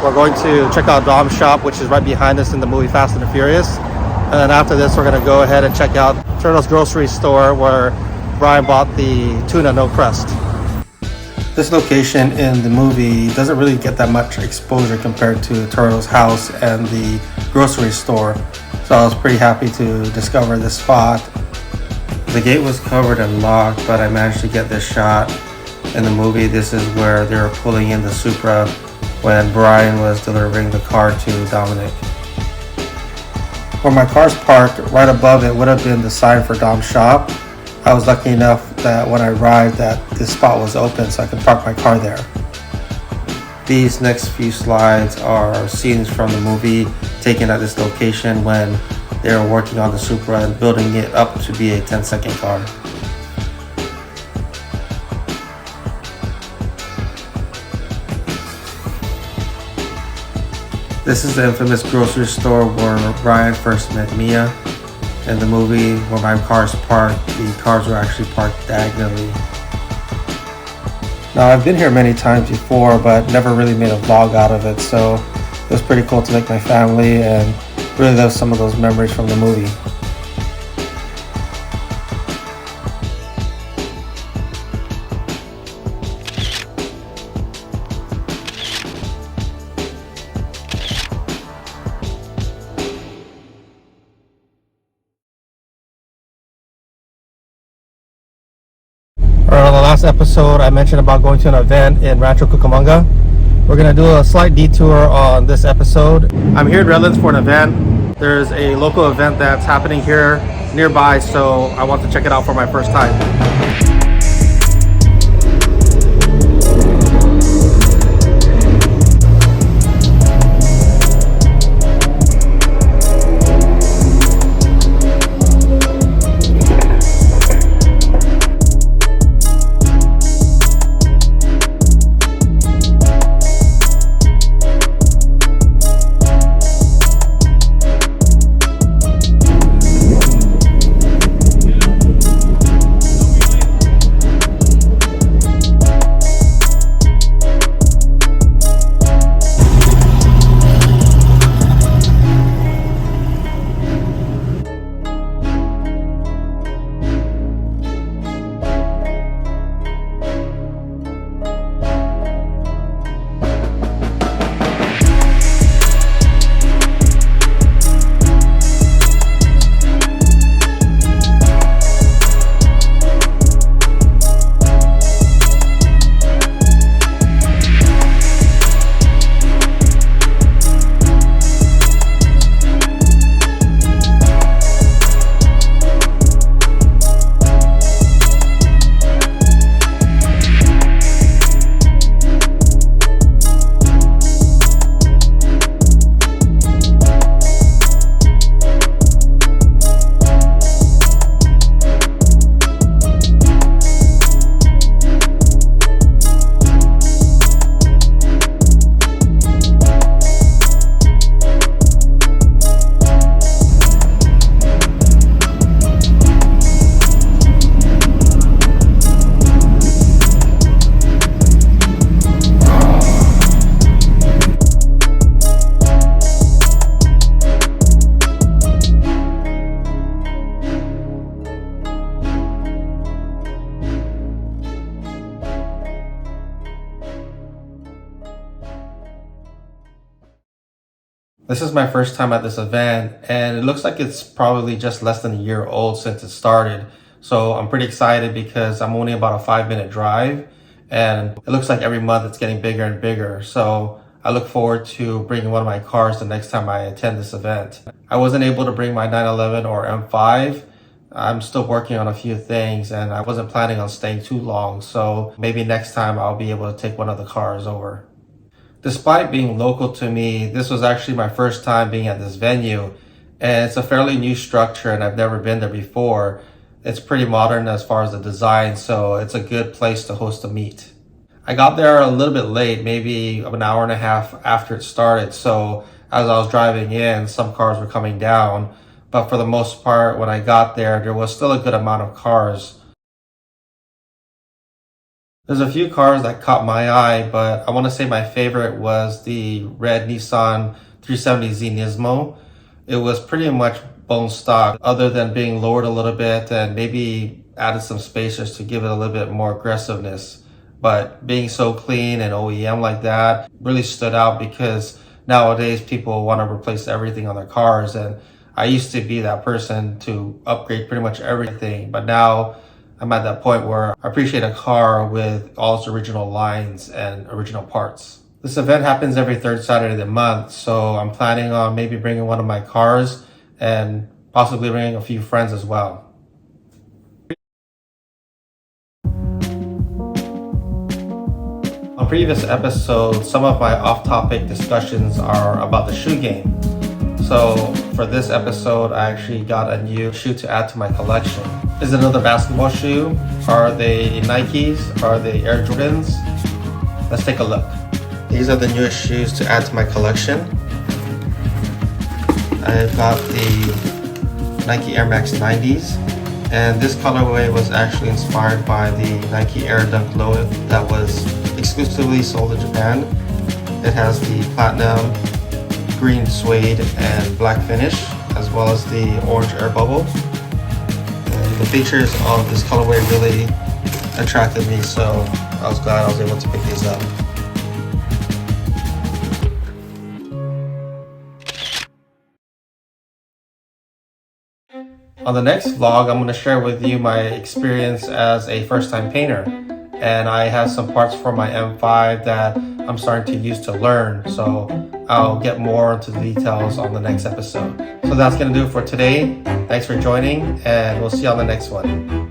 We're going to check out Dom's shop, which is right behind us in the movie Fast and the Furious. And then after this, we're going to go ahead and check out Toretto's grocery store where Brian bought the tuna no crust. This location in the movie doesn't really get that much exposure compared to Toretto's house and the grocery store. So I was pretty happy to discover this spot. The gate was covered and locked, but I managed to get this shot. In the movie, this is where they were pulling in the Supra when Brian was delivering the car to Dominic. Where my car's parked, right above it would have been the sign for Dom's shop. I was lucky enough that when I arrived that this spot was open so I could park my car there. These next few slides are scenes from the movie taken at this location when they were working on the Supra and building it up to be a 10-second car. This is the infamous grocery store where Brian first met Mia. In the movie, where my car's parked, the cars were actually parked diagonally. Now, I've been here many times before, but never really made a vlog out of it, so it was pretty cool to make my family and relive some of those memories from the movie. On the last episode, I mentioned about going to an event in Rancho Cucamonga. We're going to do a slight detour on this episode. I'm here in Redlands for an event. There's a local event that's happening here nearby, so I want to check it out for my first time. This is my first time at this event, and it looks like it's probably just less than a year old since it started. So I'm pretty excited because I'm only about a 5-minute drive, and it looks like every month it's getting bigger and bigger. So I look forward to bringing one of my cars the next time I attend this event. I wasn't able to bring my 911 or M5. I'm still working on a few things, and I wasn't planning on staying too long. So maybe next time I'll be able to take one of the cars over. Despite being local to me, this was actually my first time being at this venue, and it's a fairly new structure and I've never been there before. It's pretty modern as far as the design, so it's a good place to host a meet. I got there a little bit late, maybe an hour and a half after it started, so as I was driving in, some cars were coming down, but for the most part, when I got there was still a good amount of cars. There's a few cars that caught my eye, but I want to say my favorite was the red Nissan 370Z Nismo. It was pretty much bone stock, other than being lowered a little bit and maybe added some spacers to give it a little bit more aggressiveness. But being so clean and OEM like that really stood out, because nowadays people want to replace everything on their cars, and I used to be that person to upgrade pretty much everything, but now I'm at that point where I appreciate a car with all its original lines and original parts. This event happens every third Saturday of the month, so I'm planning on maybe bringing one of my cars and possibly bringing a few friends as well. On previous episodes, some of my off-topic discussions are about the shoe game. So for this episode, I actually got a new shoe to add to my collection. Is it another basketball shoe? Are they Nikes? Are they Air Jordans? Let's take a look. These are the newest shoes to add to my collection. I've got the Nike Air Max 90s. And this colorway was actually inspired by the Nike Air Dunk Low that was exclusively sold in Japan. It has the platinum, green suede, and black finish, as well as the orange air bubble. And the features of this colorway really attracted me, so I was glad I was able to pick these up. On the next vlog, I'm going to share with you my experience as a first-time painter. And I have some parts for my M5 that I'm starting to use to learn. So I'll get more into the details on the next episode. So that's going to do it for today. Thanks for joining, and we'll see you on the next one.